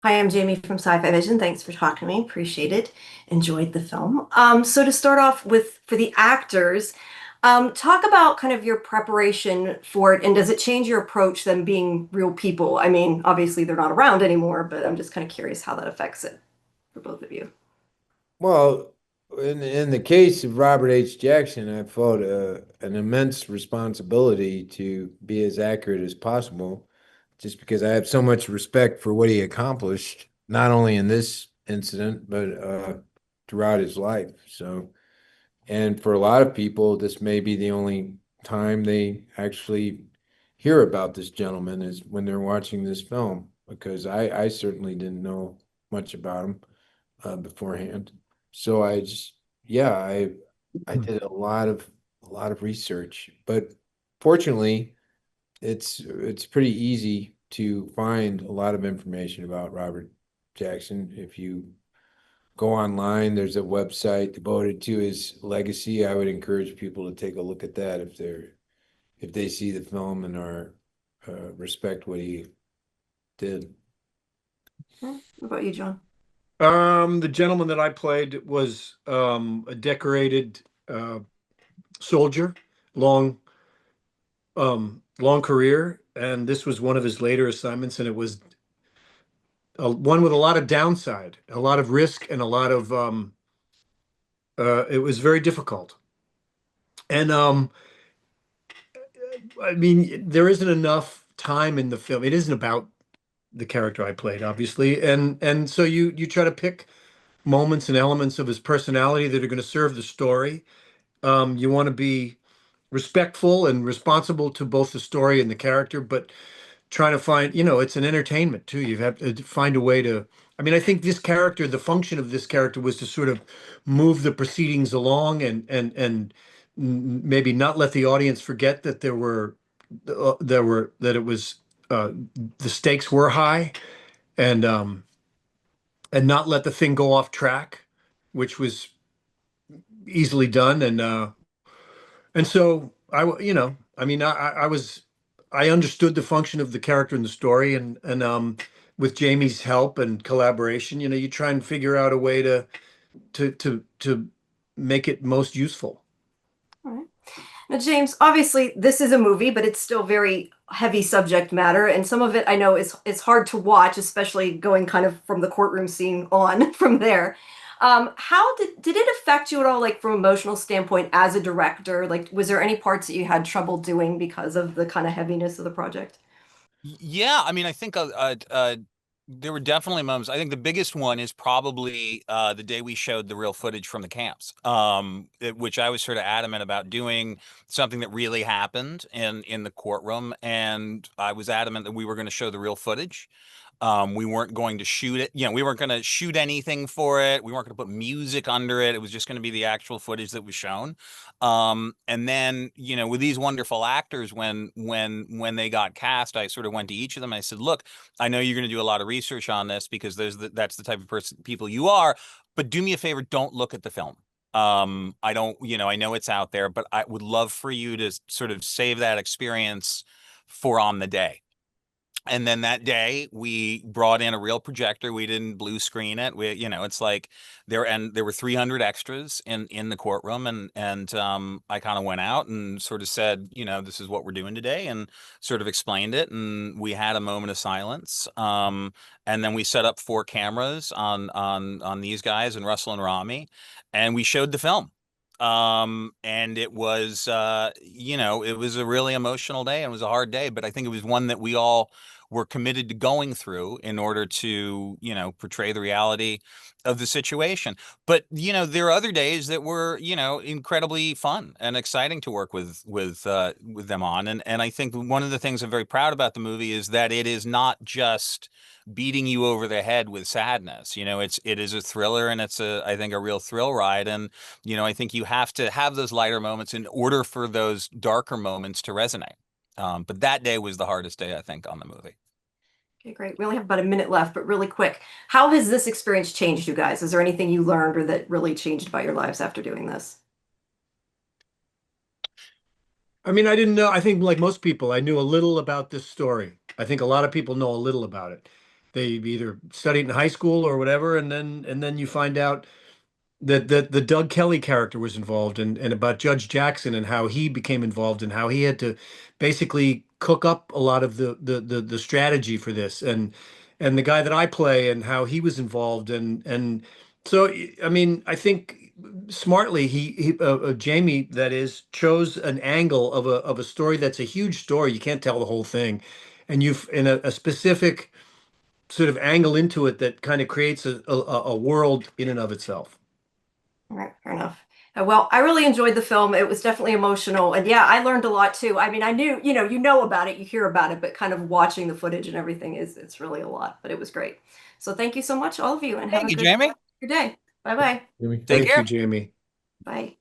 Hi, I'm Jamie from SciFi Vision. Thanks for talking to me. Appreciate it. Enjoyed the film. So to start off with, for the actors, talk about kind of your preparation for it, and does it change your approach them being real people? I mean, obviously they're not around anymore, but I'm just kind of curious how that affects it for both of you. Well, in the case of Robert H. Jackson, I felt an immense responsibility to be as accurate as possible, just because I have so much respect for what he accomplished, not only in this incident, but throughout his life. So, and for a lot of people, this may be the only time they actually hear about this gentleman is when they're watching this film, because I certainly didn't know much about him beforehand. So I just, yeah, I did a lot of research, but fortunately, it's pretty easy to find a lot of information about Robert Jackson. If you go online, there's a website devoted to his legacy. I would encourage people to take a look at that if they see the film and are respect what he did. What about you, John? The gentleman that I played was a decorated soldier, long long career, and this was one of his later assignments, and it was one with a lot of downside, a lot of risk, and a lot of it was very difficult. And I mean, there isn't enough time in the film. It isn't about the character I played, obviously, and so you try to pick moments and elements of his personality that are going to serve the story. You want to be respectful and responsible to both the story and the character, but trying to find, it's an entertainment too. You have to find a way to, I mean, I think this character, the function of this character was to sort of move the proceedings along and maybe not let the audience forget that that it was, the stakes were high and not let the thing go off track, which was easily done. And so I mean, I was, I understood the function of the character in the story, and with Jamie's help and collaboration, you try and figure out a way to make it most useful. All right. Now, James, obviously this is a movie, but it's still very heavy subject matter, and some of it I know is hard to watch, especially going kind of from the courtroom scene on from there. How did it affect you at all, like from emotional standpoint as a director? Like, was there any parts that you had trouble doing because of the kind of heaviness of the project? Yeah, I mean, I think there were definitely moments. I think the biggest one is probably the day we showed the real footage from the camps, which I was sort of adamant about doing something that really happened in the courtroom, and I was adamant that we were going to show the real footage. We weren't going to shoot it. We weren't going to shoot anything for it. We weren't going to put music under it. It was just going to be the actual footage that was shown. And then, with these wonderful actors, when they got cast, I sort of went to each of them. And I said, "Look, I know you're going to do a lot of research on this because that's the type of people you are. But do me a favor, don't look at the film. I don't, I know it's out there, but I would love for you to sort of save that experience for on the day." And then that day we brought in a real projector. We didn't blue screen it. It's like there were 300 extras in the courtroom, and I kind of went out and sort of said, this is what we're doing today, and sort of explained it. And we had a moment of silence. And then we set up 4 cameras on these guys and Russell and Rami, and we showed the film. And it was, it was a really emotional day, and it was a hard day, but I think it was one that we all were committed to going through in order to, portray the reality of the situation. But, there are other days that were, incredibly fun and exciting to work with them on. And I think one of the things I'm very proud about the movie is that it is not just beating you over the head with sadness. It is a thriller, and it's I think a real thrill ride. And, I think you have to have those lighter moments in order for those darker moments to resonate. But that day was the hardest day, I think, on the movie. Okay, great. We only have about a minute left, but really quick, how has this experience changed you guys? Is there anything you learned or that really changed about your lives after doing this? I mean, I didn't know. I think, like most people, I knew a little about this story. I think a lot of people know a little about it. They either studied in high school or whatever, and then you find out that the Doug Kelly character was involved, and about Judge Jackson and how he became involved and how he had to basically cook up a lot of the strategy for this, and the guy that I play and how he was involved, and so I mean I think smartly Jamie, that is, chose an angle of a story that's a huge story. You can't tell the whole thing, and you've in a specific sort of angle into it that kind of creates a world in and of itself. All right, fair enough. Well, I really enjoyed the film. It was definitely emotional, and yeah, I learned a lot too. I mean, I knew, you know about it, you hear about it, but kind of watching the footage and everything it's really a lot. But it was great. So thank you so much, all of you, and have Thank a you, good Jamie. your day. Bye bye. Take Thank care. you, Jamie. Bye.